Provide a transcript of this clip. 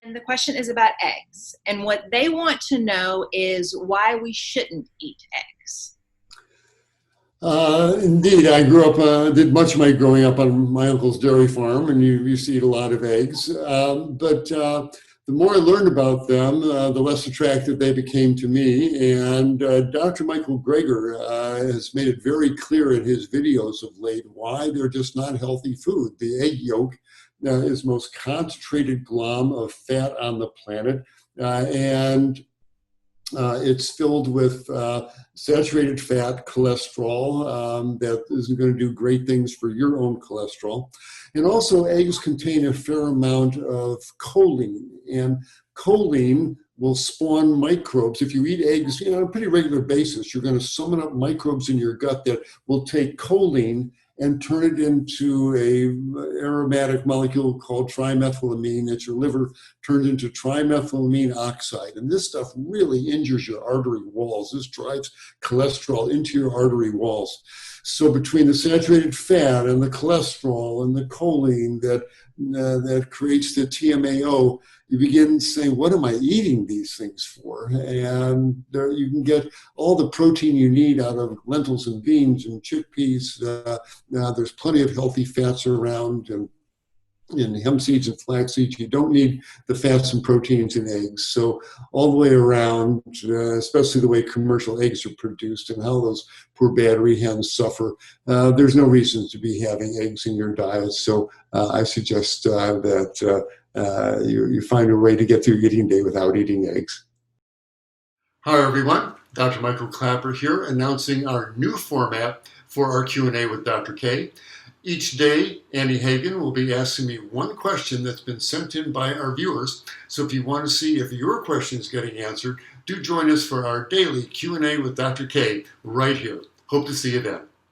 And the question is about eggs. And what they want to know is why we shouldn't eat eggs. Indeed, I grew up, did much of my growing up on my uncle's dairy farm, and you used to eat a lot of eggs. But the more I learned about them, the less attractive they became to me. And Dr. Michael Greger has made it very clear in his videos of late why they're just not healthy food. The egg yolk is the most concentrated glom of fat on the planet. And it's filled with saturated fat, cholesterol, that isn't going to do great things for your own cholesterol. And also, eggs contain a fair amount of choline, and choline will spawn microbes. If you eat eggs on a pretty regular basis, you're going to summon up microbes in your gut that will take choline and turn it into a aromatic molecule called trimethylamine that your liver turns into trimethylamine oxide. And this stuff really injures your artery walls. This drives cholesterol into your artery walls. So between the saturated fat and the cholesterol and the choline that creates the TMAO, you begin saying, what am I eating these things for? And there, you can get all the protein you need out of lentils and beans and chickpeas. There's plenty of healthy fats around, and in hemp seeds and flax seeds. You don't need the fats and proteins in eggs. So all the way around, especially the way commercial eggs are produced and how those poor battery hens suffer, there's no reason to be having eggs in your diet. So I suggest that you find a way to get through eating day without eating eggs. Hi, everyone. Dr. Michael Klaper here, announcing our new format for our Q&A with Dr. K. Each day, Annie Hagen will be asking me one question that's been sent in by our viewers. So if you want to see if your question is getting answered, do join us for our daily Q&A with Dr. K right here. Hope to see you then.